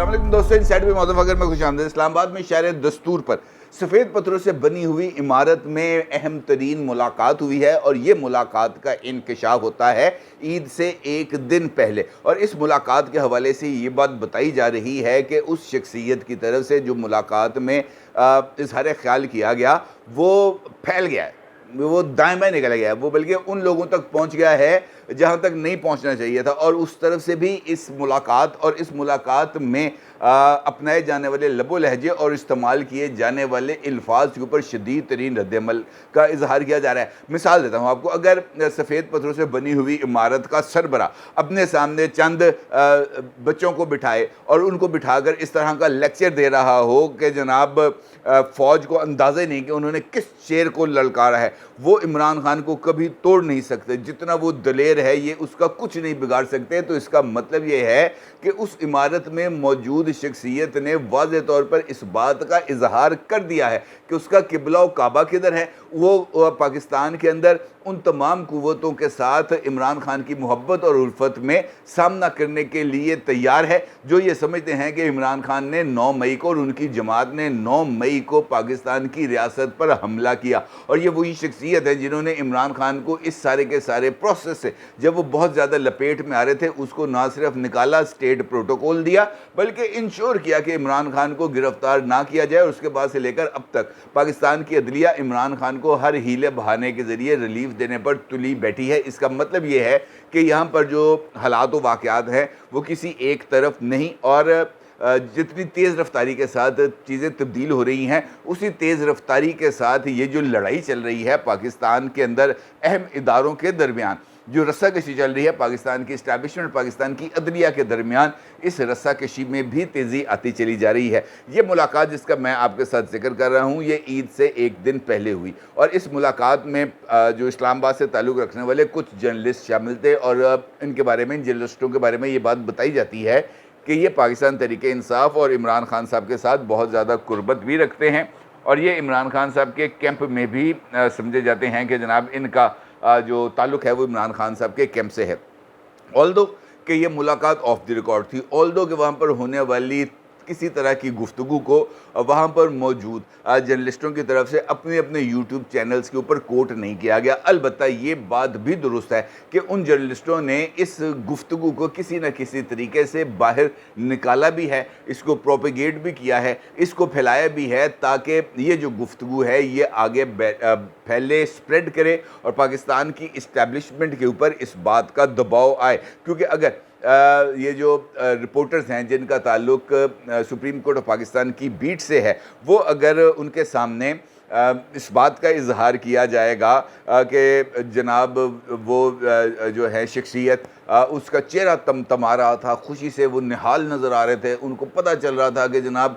السلام علیکم دوستوں، انسائڈ میں موضوع فکر میں خوش آمدید۔ اسلام آباد میں شہر دستور پر سفید پتھروں سے بنی ہوئی عمارت میں اہم ترین ملاقات ہوئی ہے، اور یہ ملاقات کا انکشاف ہوتا ہے عید سے ایک دن پہلے۔ اور اس ملاقات کے حوالے سے یہ بات بتائی جا رہی ہے کہ اس شخصیت کی طرف سے جو ملاقات میں اظہار خیال کیا گیا وہ پھیل گیا ہے، وہ دائیں بائیں نکل گیا ہے، وہ بلکہ ان لوگوں تک پہنچ گیا ہے جہاں تک نہیں پہنچنا چاہیے تھا، اور اس طرف سے بھی اس ملاقات میں اپنائے جانے والے لب و لہجے اور استعمال کیے جانے والے الفاظ کے اوپر شدید ترین رد عمل کا اظہار کیا جا رہا ہے۔ مثال دیتا ہوں آپ کو، اگر سفید پتھروں سے بنی ہوئی عمارت کا سربراہ اپنے سامنے چند بچوں کو بٹھائے اور ان کو بٹھا کر اس طرح کا لیکچر دے رہا ہو کہ جناب فوج کو اندازہ ہی نہیں کہ انہوں نے کس شیر کو للکارا ہے، وہ عمران خان کو کبھی توڑ نہیں سکتے، جتنا وہ دلیر ہے یہ اس کا کچھ نہیں بگاڑ سکتے۔ تو اس کا مطلب یہ ہے کہ اس عمارت میں موجود شخصیت نے واضح طور پر اس بات کا اظہار کر دیا ہے کہ اس کا قبلہ و کعبہ کدھر ہے۔ وہ پاکستان کے اندر ان تمام قوتوں کے ساتھ عمران خان کی محبت اور الفت میں سامنا کرنے کے لیے تیار ہے، جو یہ سمجھتے ہیں کہ عمران خان نے 9 مئی کو اور ان کی جماعت نے 9 مئی کو پاکستان کی ریاست پر حملہ کیا، اور یہ وہی شخصیت ہے جنہوں نے عمران خان کو اس سارے کے سارے پروسیس سے جب وہ بہت زیادہ لپیٹ میں آ رہے تھے اس کو نہ صرف نکالا، اسٹیٹ پروٹوکول دیا، بلکہ انشور کیا کہ عمران خان کو گرفتار نہ کیا جائے۔ اور اس کے بعد سے لے کر اب تک پاکستان کی عدلیہ عمران خان کو ہر ہیلے بہانے کے ذریعے ریلیف دینے پر تلی بیٹھی ہے۔ اس کا مطلب یہ ہے کہ یہاں پر جو حالات و واقعات ہیں وہ کسی ایک طرف نہیں، اور جتنی تیز رفتاری کے ساتھ چیزیں تبدیل ہو رہی ہیں اسی تیز رفتاری کے ساتھ یہ جو لڑائی چل رہی ہے پاکستان کے اندر اہم اداروں کے درمیان، جو رسہ کشی چل رہی ہے پاکستان کی اسٹیبلشمنٹ، پاکستان کی عدلیہ کے درمیان، اس رسہ کشی میں بھی تیزی آتی چلی جا رہی ہے۔ یہ ملاقات جس کا میں آپ کے ساتھ ذکر کر رہا ہوں یہ عید سے ایک دن پہلے ہوئی، اور اس ملاقات میں جو اسلام آباد سے تعلق رکھنے والے کچھ جرنلسٹ شامل تھے، اور ان کے بارے میں، ان جرنلسٹوں کے بارے میں یہ بات بتائی جاتی ہے کہ یہ پاکستان تحریک انصاف اور عمران خان صاحب کے ساتھ بہت زیادہ قربت بھی رکھتے ہیں، اور یہ عمران خان صاحب کے کیمپ میں بھی سمجھے جاتے ہیں کہ جناب ان کا جو تعلق ہے وہ عمران خان صاحب کے کیمپ سے ہے۔ آلدو کہ یہ ملاقات آف دی ریکارڈ تھی، آلدو کہ وہاں پر ہونے والی کسی طرح کی گفتگو کو وہاں پر موجود جرنلسٹوں کی طرف سے اپنے یوٹیوب چینلز کے اوپر کوٹ نہیں کیا گیا۔ البتہ یہ بات بھی درست ہے کہ ان جرنلسٹوں نے اس گفتگو کو کسی نہ کسی طریقے سے باہر نکالا بھی ہے، اس کو پروپیگیٹ بھی کیا ہے، اس کو پھیلایا بھی ہے تاکہ یہ جو گفتگو ہے یہ آگے پھیلے، سپریڈ کرے، اور پاکستان کی اسٹیبلشمنٹ کے اوپر اس بات کا دباؤ آئے۔ کیونکہ اگر یہ جو رپورٹرز ہیں جن کا تعلق سپریم کورٹ آف پاکستان کی بیٹ سے ہے، وہ اگر ان کے سامنے اس بات کا اظہار کیا جائے گا کہ جناب وہ جو ہے شخصیت اس کا چہرہ تمتما رہا تھا، خوشی سے وہ نہال نظر آ رہے تھے، ان کو پتہ چل رہا تھا کہ جناب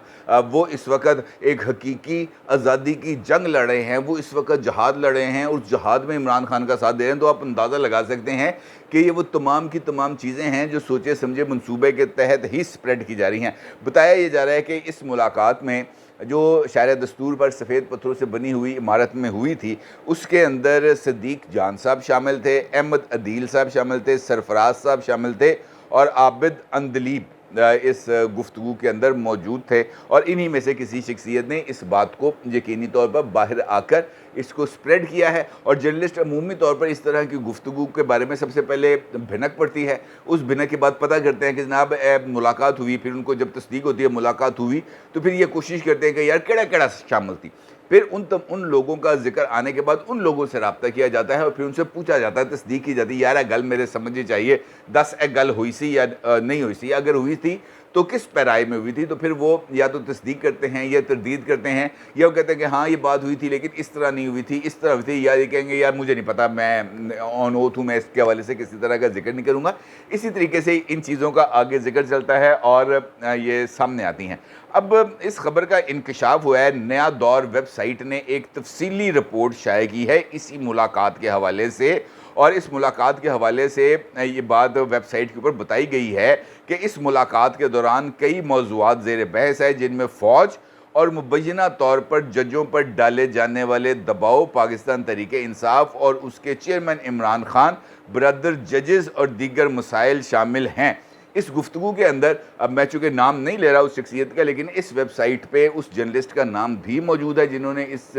وہ اس وقت ایک حقیقی آزادی کی جنگ لڑ رہے ہیں، وہ اس وقت جہاد لڑ رہے ہیں، اس جہاد میں عمران خان کا ساتھ دے رہے ہیں، تو آپ اندازہ لگا سکتے ہیں کہ یہ وہ تمام کی تمام چیزیں ہیں جو سوچے سمجھے منصوبے کے تحت ہی سپریڈ کی جا رہی ہیں۔ بتایا یہ جا رہا ہے کہ اس ملاقات میں جو شہر دستور پر سفید پتھروں سے بنی ہوئی عمارت میں ہوئی تھی، اس کے اندر صدیق جان صاحب شامل تھے، احمد عدیل صاحب شامل تھے، سرفراز صاحب شامل تھے، اور عابد اندلیب اس گفتگو کے اندر موجود تھے، اور انہی میں سے کسی شخصیت نے اس بات کو یقینی طور پر باہر آ کر اس کو سپریڈ کیا ہے۔ اور جرنلسٹ عمومی طور پر اس طرح کی گفتگو کے بارے میں سب سے پہلے بھنک پڑتی ہے، اس بھنک کے بعد پتہ کرتے ہیں کہ جناب ملاقات ہوئی، پھر ان کو جب تصدیق ہوتی ہے ملاقات ہوئی تو پھر یہ کوشش کرتے ہیں کہ یار کیڑا شامل تھی، پھر ان لوگوں کا ذکر آنے کے بعد ان لوگوں سے رابطہ کیا جاتا ہے، اور پھر ان سے پوچھا جاتا ہے، تصدیق کی جاتی ہے، یار گل میرے سمجھنی چاہیے، 10 گل ہوئی سی یا نہیں ہوئی سی، اگر ہوئی تھی تو کس پیرائی میں ہوئی تھی، تو پھر وہ یا تو تصدیق کرتے ہیں یا تردید کرتے ہیں، یا وہ کہتے ہیں کہ ہاں یہ بات ہوئی تھی لیکن اس طرح نہیں ہوئی تھی، اس طرح ہوئی تھی، یا یہ کہیں گے یار مجھے نہیں پتا، میں آن اوتھ ہوں، میں اس کے حوالے سے کسی طرح کا ذکر نہیں کروں گا۔ اسی طریقے سے ان چیزوں کا آگے ذکر چلتا ہے اور یہ سامنے آتی ہیں۔ اب اس خبر کا انکشاف ہوا ہے، نیا دور ویب سائٹ نے ایک تفصیلی رپورٹ شائع کی ہے اسی ملاقات کے حوالے سے، اور اس ملاقات کے حوالے سے یہ بات ویب سائٹ کے اوپر بتائی گئی ہے کہ اس ملاقات کے دوران کئی موضوعات زیر بحث ہے، جن میں فوج اور مبینہ طور پر ججوں پر ڈالے جانے والے دباؤ، پاکستان تحریک انصاف اور اس کے چیئرمین عمران خان، برادر ججز اور دیگر مسائل شامل ہیں۔ اس گفتگو کے اندر اب میں چونکہ نام نہیں لے رہا اس شخصیت کا، لیکن اس ویب سائٹ پہ اس جرنلسٹ کا نام بھی موجود ہے جنہوں نے اس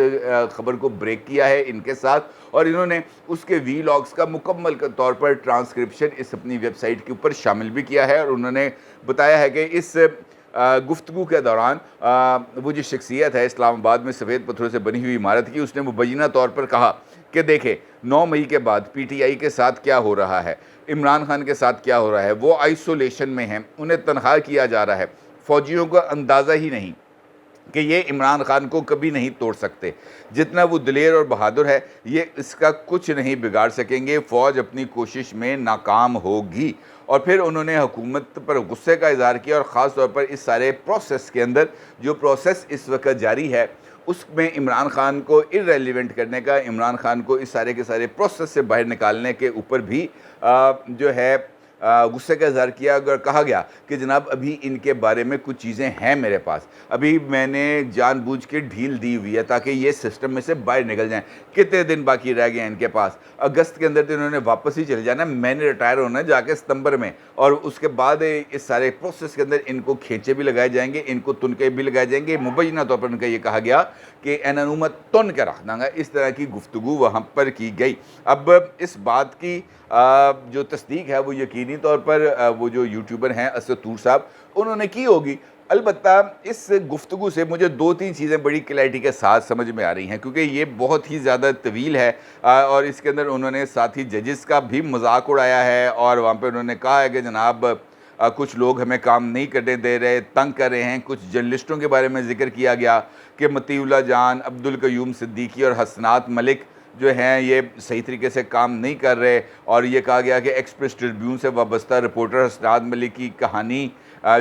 خبر کو بریک کیا ہے ان کے ساتھ، اور انہوں نے اس کے وی لاگز کا مکمل طور پر ٹرانسکرپشن اس اپنی ویب سائٹ کے اوپر شامل بھی کیا ہے، اور انہوں نے بتایا ہے کہ اس گفتگو کے دوران وہ جو شخصیت ہے اسلام آباد میں سفید پتھروں سے بنی ہوئی عمارت کی، اس نے مبینہ طور پر کہا کہ دیکھیں 9 مئی کے بعد پی ٹی آئی کے ساتھ کیا ہو رہا ہے، عمران خان کے ساتھ کیا ہو رہا ہے، وہ آئسولیشن میں ہیں، انہیں تنہا کیا جا رہا ہے، فوجیوں کو اندازہ ہی نہیں کہ یہ عمران خان کو کبھی نہیں توڑ سکتے، جتنا وہ دلیر اور بہادر ہے یہ اس کا کچھ نہیں بگاڑ سکیں گے، فوج اپنی کوشش میں ناکام ہوگی۔ اور پھر انہوں نے حکومت پر غصے کا اظہار کیا، اور خاص طور پر اس سارے پروسیس کے اندر جو پروسیس اس وقت جاری ہے اس میں عمران خان کو ارریلیونٹ کرنے کا، عمران خان کو اس سارے کے سارے پروسیس سے باہر نکالنے کے اوپر بھی جو ہے غصے کا اظہار کیا، اگر کہا گیا کہ جناب ابھی ان کے بارے میں کچھ چیزیں ہیں میرے پاس، ابھی میں نے جان بوجھ کے ڈھیل دی ہوئی ہے تاکہ یہ سسٹم میں سے باہر نکل جائیں، کتنے دن باقی رہ گئے ہیں ان کے پاس، اگست کے اندر تو انہوں نے واپس ہی چلے جانا، میں نے ریٹائر ہونا ہے جا کے ستمبر میں، اور اس کے بعد اس سارے پروسیس کے اندر ان کو کھینچے بھی لگائے جائیں گے، ان کو تنکے بھی لگائے جائیں گے، مبینہ طور پر ان کا یہ کہا گیا کہ اینانومت تن کے رکھ دیں گا، اس طرح کی گفتگو وہاں پر کی گئی۔ اب اس بات کی جو تصدیق ہے وہ یقینی طور پر وہ جو یوٹیوبر ہیں اسد طور صاحب انہوں نے کی ہوگی، البتہ اس گفتگو سے مجھے 2-3 چیزیں بڑی کلیئرٹی کے ساتھ سمجھ میں آ رہی ہیں، کیونکہ یہ بہت ہی زیادہ طویل ہے، اور اس کے اندر انہوں نے ساتھی ججز کا بھی مذاق اڑایا ہے، اور وہاں پہ انہوں نے کہا ہے کہ جناب کچھ لوگ ہمیں کام نہیں کرنے دے رہے، تنگ کر رہے ہیں، کچھ جرنلسٹوں کے بارے میں ذکر کیا گیا کہ مطیع اللہ جان، عبدالقیوم صدیقی اور حسنات ملک جو ہیں یہ صحیح طریقے سے کام نہیں کر رہے، اور یہ کہا گیا کہ ایکسپریس ٹریبیون سے وابستہ رپورٹر حسنات ملک کی کہانی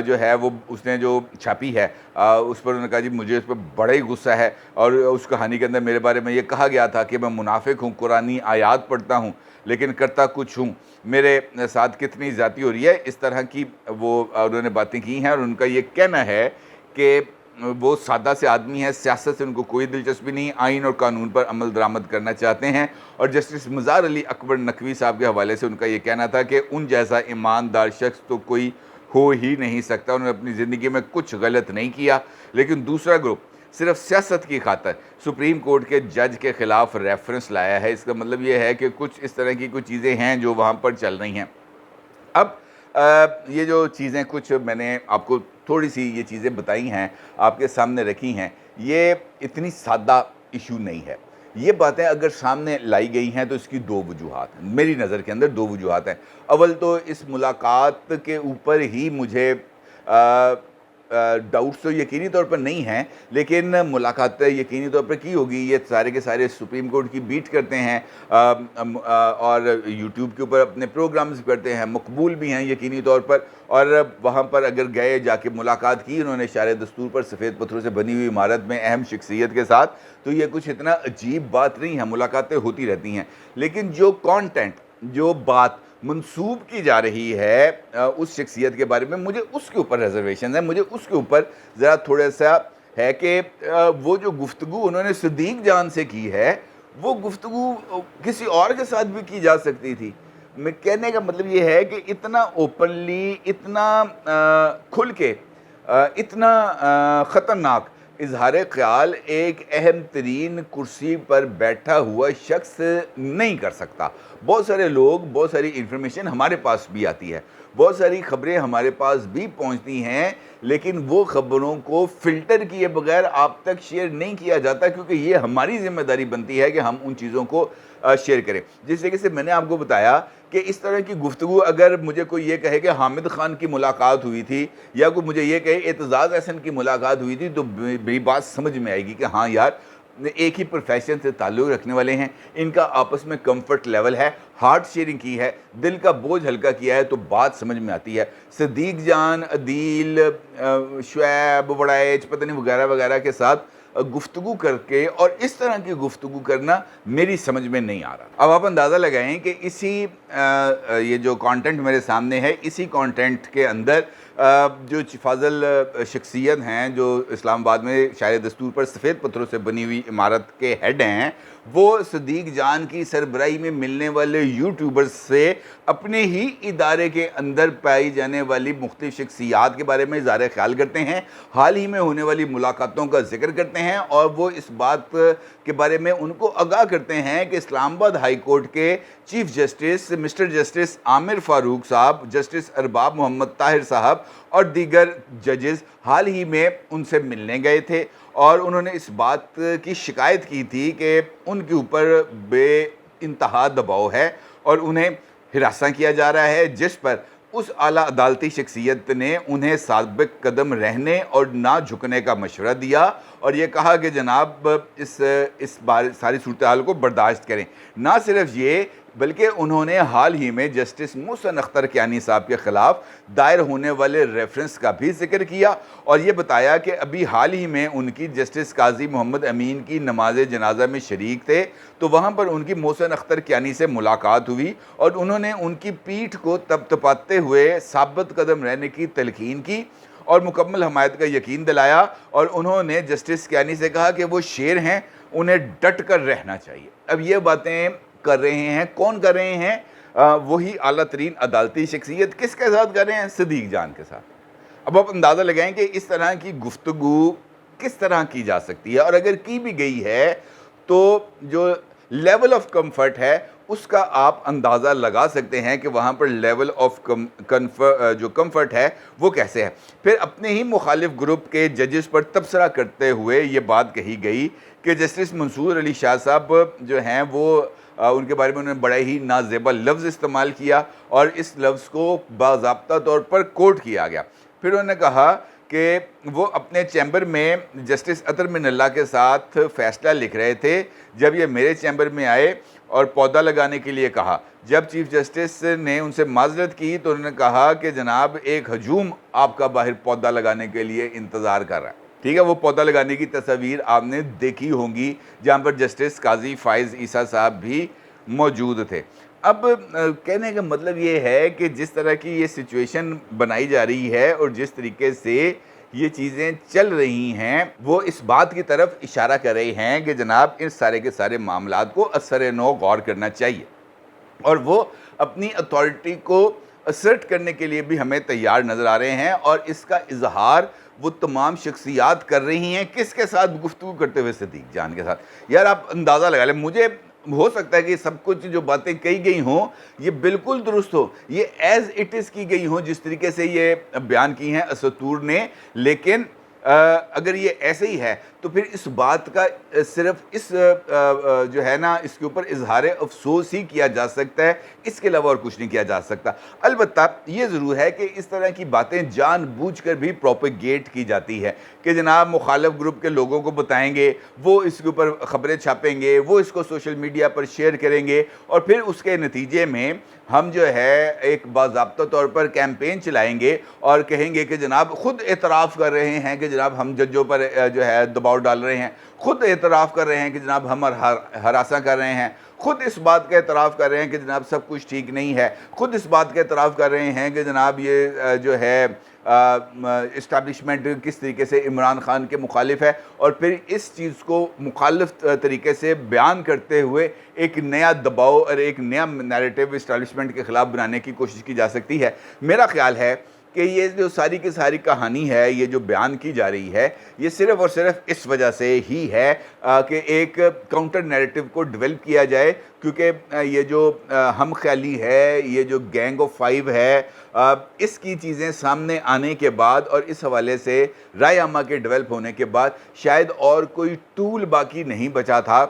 جو ہے وہ اس نے جو چھاپی ہے اس پر انہوں نے کہا جی مجھے اس پر بڑا ہی غصہ ہے، اور اس کہانی کے اندر میرے بارے میں یہ کہا گیا تھا کہ میں منافق ہوں، قرآنی آیات پڑھتا ہوں لیکن کرتا کچھ ہوں، میرے ساتھ کتنی زیادتی ہو رہی ہے، اس طرح کی وہ انہوں نے باتیں کی ہیں، اور ان کا یہ کہنا ہے کہ وہ سادہ سے آدمی ہیں، سیاست سے ان کو کوئی دلچسپی نہیں، آئین اور قانون پر عمل درآمد کرنا چاہتے ہیں، اور جسٹس مزار علی اکبر نقوی صاحب کے حوالے سے ان کا یہ کہنا تھا کہ ان جیسا ایماندار شخص تو کوئی ہو ہی نہیں سکتا، انہوں نے اپنی زندگی میں کچھ غلط نہیں کیا، لیکن دوسرا گروپ صرف سیاست کی خاطر سپریم کورٹ کے جج کے خلاف ریفرنس لایا ہے، اس کا مطلب یہ ہے کہ کچھ اس طرح کی کچھ چیزیں ہیں جو وہاں پر چل رہی ہیں۔ اب یہ جو چیزیں کچھ میں نے آپ کو تھوڑی سی یہ چیزیں بتائی ہیں، آپ کے سامنے رکھی ہیں، یہ اتنی سادہ ایشو نہیں ہے، یہ باتیں اگر سامنے لائی گئی ہیں تو اس کی 2 وجوہات ہیں، میری نظر کے اندر 2 وجوہات ہیں۔ اول تو اس ملاقات کے اوپر ہی مجھے ڈاؤٹس تو یقینی طور پر نہیں ہیں، لیکن ملاقات یقینی طور پر کی ہوگی، یہ سارے کے سارے سپریم کورٹ کی بیٹ کرتے ہیں اور یوٹیوب کے اوپر اپنے پروگرامز کرتے ہیں، مقبول بھی ہیں یقینی طور پر، اور وہاں پر اگر گئے جا کے ملاقات کی انہوں نے شارع دستور پر سفید پتھروں سے بنی ہوئی عمارت میں اہم شخصیت کے ساتھ، تو یہ کچھ اتنا عجیب بات نہیں ہے، ملاقاتیں ہوتی رہتی ہیں، لیکن جو کانٹینٹ، جو بات منسوب کی جا رہی ہے اس شخصیت کے بارے میں، مجھے اس کے اوپر ریزرویشن ہے، مجھے اس کے اوپر ذرا تھوڑا سا ہے کہ وہ جو گفتگو انہوں نے صدیق جان سے کی ہے وہ گفتگو کسی اور کے ساتھ بھی کی جا سکتی تھی۔ میں کہنے کا مطلب یہ ہے کہ اتنا اوپنلی، اتنا کھل کے، اتنا خطرناک اظہار خیال ایک اہم ترین کرسی پر بیٹھا ہوا شخص نہیں کر سکتا۔ بہت سارے لوگ، بہت ساری انفارمیشن ہمارے پاس بھی آتی ہے، بہت ساری خبریں ہمارے پاس بھی پہنچتی ہیں، لیکن وہ خبروں کو فلٹر کیے بغیر آپ تک شیئر نہیں کیا جاتا، کیونکہ یہ ہماری ذمہ داری بنتی ہے کہ ہم ان چیزوں کو شیئر کریں۔ جس طریقے سے میں نے آپ کو بتایا کہ اس طرح کی گفتگو اگر مجھے کوئی یہ کہے کہ حامد خان کی ملاقات ہوئی تھی، یا کوئی مجھے یہ کہے اعتزاز احسن کی ملاقات ہوئی تھی، تو میری بات سمجھ میں آئے گی کہ ہاں یار ایک ہی پروفیشن سے تعلق رکھنے والے ہیں، ان کا آپس میں کمفرٹ لیول ہے، ہارٹ شیئرنگ کی ہے، دل کا بوجھ ہلکا کیا ہے، تو بات سمجھ میں آتی ہے۔ صدیق جان، عدیل، شعیب، وڑائچ، پتہ نہیں وغیرہ وغیرہ کے ساتھ گفتگو کر کے، اور اس طرح کی گفتگو کرنا میری سمجھ میں نہیں آ رہا۔ اب آپ اندازہ لگائیں کہ اسی یہ جو کانٹینٹ میرے سامنے ہے، اسی کانٹینٹ کے اندر جو فاضل شخصیت ہیں جو اسلام آباد میں شارع دستور پر سفید پتھروں سے بنی ہوئی عمارت کے ہیڈ ہیں، وہ صدیق جان کی سربراہی میں ملنے والے یوٹیوبرز سے اپنے ہی ادارے کے اندر پائی جانے والی مختلف شخصیات کے بارے میں اظہار خیال کرتے ہیں، حال ہی میں ہونے والی ملاقاتوں کا ذکر کرتے ہیں، اور وہ اس بات کے بارے میں ان کو آگاہ کرتے ہیں کہ اسلام آباد ہائی کورٹ کے چیف جسٹس مسٹر جسٹس عامر فاروق صاحب، جسٹس ارباب محمد طاہر صاحب اور دیگر ججز حال ہی میں ان سے ملنے گئے تھے، اور انہوں نے اس بات کی شکایت کی تھی کہ ان کے اوپر بے انتہا دباؤ ہے اور انہیں ہراساں کیا جا رہا ہے، جس پر اس اعلیٰ عدالتی شخصیت نے انہیں ثابت قدم رہنے اور نہ جھکنے کا مشورہ دیا، اور یہ کہا کہ جناب اس ساری صورتحال کو برداشت کریں۔ نہ صرف یہ بلکہ انہوں نے حال ہی میں جسٹس محسن اختر کیانی صاحب کے خلاف دائر ہونے والے ریفرنس کا بھی ذکر کیا، اور یہ بتایا کہ ابھی حال ہی میں ان کی جسٹس قاضی محمد امین کی نماز جنازہ میں شریک تھے، تو وہاں پر ان کی محسن اختر کیانی سے ملاقات ہوئی اور انہوں نے ان کی پیٹھ کو تپاتے ہوئے ثابت قدم رہنے کی تلقین کی اور مکمل حمایت کا یقین دلایا، اور انہوں نے جسٹس کیانی سے کہا کہ وہ شیر ہیں، انہیں ڈٹ کر رہنا چاہیے۔ اب یہ باتیں کر رہے ہیں، کون کر رہے ہیں؟ وہی اعلیٰ ترین عدالتی شخصیت کس کے ساتھ کر رہے ہیں؟ صدیق جان کے ساتھ۔ اب آپ اندازہ لگائیں کہ اس طرح کی گفتگو کس طرح کی جا سکتی ہے، اور اگر کی بھی گئی ہے تو جو لیول آف کمفرٹ ہے اس کا آپ اندازہ لگا سکتے ہیں کہ وہاں پر لیول آف جو کمفرٹ ہے وہ کیسے ہے۔ پھر اپنے ہی مخالف گروپ کے ججز پر تبصرہ کرتے ہوئے یہ بات کہی گئی کہ جسٹس منصور علی شاہ صاحب جو ہیں وہ ان کے بارے میں انہوں نے بڑا ہی نازیبا لفظ استعمال کیا، اور اس لفظ کو باضابطہ طور پر کوٹ کیا گیا۔ پھر انہوں نے کہا کہ وہ اپنے چیمبر میں جسٹس اطہر من اللہ کے ساتھ فیصلہ لکھ رہے تھے جب یہ میرے چیمبر میں آئے اور پودا لگانے کے لیے کہا۔ جب چیف جسٹس نے ان سے معذرت کی تو انہوں نے کہا کہ جناب ایک ہجوم آپ کا باہر پودا لگانے کے لیے انتظار کر رہا ہے۔ ٹھیک ہے، وہ پودا لگانے کی تصاویر آپ نے دیکھی ہوں گی جہاں پر جسٹس قاضی فائز عیسیٰ صاحب بھی موجود تھے۔ اب کہنے کا مطلب یہ ہے کہ جس طرح کی یہ سچویشن بنائی جا رہی ہے اور جس طریقے سے یہ چیزیں چل رہی ہیں وہ اس بات کی طرف اشارہ کر رہے ہیں کہ جناب ان سارے کے سارے معاملات کو اثر نو غور کرنا چاہیے، اور وہ اپنی اتھارٹی کو اسرٹ کرنے کے لیے بھی ہمیں تیار نظر آ رہے ہیں، اور اس کا اظہار وہ تمام شخصیات کر رہی ہیں کس کے ساتھ گفتگو کرتے ہوئے؟ صدیق جان کے ساتھ۔ یار آپ اندازہ لگا لیں، مجھے ہو سکتا ہے کہ سب کچھ جو باتیں کہی گئی ہوں یہ بالکل درست ہو، یہ ایز اٹ از کی گئی ہوں جس طریقے سے یہ بیان کی ہیں اسطور نے، لیکن اگر یہ ایسے ہی ہے تو پھر اس بات کا صرف اس جو ہے نا اس کے اوپر اظہار افسوس ہی کیا جا سکتا ہے، اس کے علاوہ اور کچھ نہیں کیا جا سکتا۔ البتہ یہ ضرور ہے کہ اس طرح کی باتیں جان بوجھ کر بھی پروپیگیٹ کی جاتی ہے کہ جناب مخالف گروپ کے لوگوں کو بتائیں گے، وہ اس کے اوپر خبریں چھاپیں گے، وہ اس کو سوشل میڈیا پر شیئر کریں گے، اور پھر اس کے نتیجے میں ہم جو ہے ایک باضابطہ طور پر کیمپین چلائیں گے اور کہیں گے کہ جناب خود اعتراف کر رہے ہیں کہ جناب ہم ججوں پر جو ہے دباؤ ڈال رہے ہیں، خود اعتراف کر رہے ہیں کہ جناب ہم ہراساں کر رہے ہیں، خود اس بات کا اعتراف کر رہے ہیں کہ جناب سب کچھ ٹھیک نہیں ہے، خود اس بات کا اعتراف کر رہے ہیں کہ جناب یہ جو ہے اسٹیبلشمنٹ کس طریقے سے عمران خان کے مخالف ہے، اور پھر اس چیز کو مخالف طریقے سے بیان کرتے ہوئے ایک نیا دباؤ اور ایک نیا نیریٹو اسٹیبلشمنٹ کے خلاف بنانے کی کوشش کی جا سکتی ہے۔ میرا خیال ہے کہ یہ جو ساری کی ساری کہانی ہے، یہ جو بیان کی جا رہی ہے، یہ صرف اور صرف اس وجہ سے ہی ہے کہ ایک کاؤنٹر نیریٹو کو ڈیولپ کیا جائے، کیونکہ یہ جو ہم خیالی ہے، یہ جو گینگ آف فائیو ہے، اس کی چیزیں سامنے آنے کے بعد اور اس حوالے سے رائے عامہ کے ڈیولپ ہونے کے بعد شاید اور کوئی ٹول باقی نہیں بچا تھا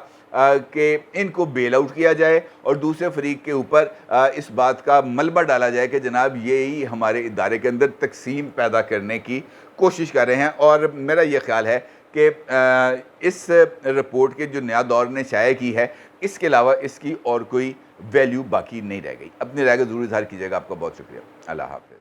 کہ ان کو بیل آؤٹ کیا جائے اور دوسرے فریق کے اوپر اس بات کا ملبہ ڈالا جائے کہ جناب یہی ہمارے ادارے کے اندر تقسیم پیدا کرنے کی کوشش کر رہے ہیں۔ اور میرا یہ خیال ہے کہ اس رپورٹ کے جو نیا دور نے شائع کی ہے، اس کے علاوہ اس کی اور کوئی ویلیو باقی نہیں رہ گئی۔ اپنی رائے کا ضرور اظہار کیجیے گا۔ آپ کا بہت شکریہ۔ اللہ حافظ۔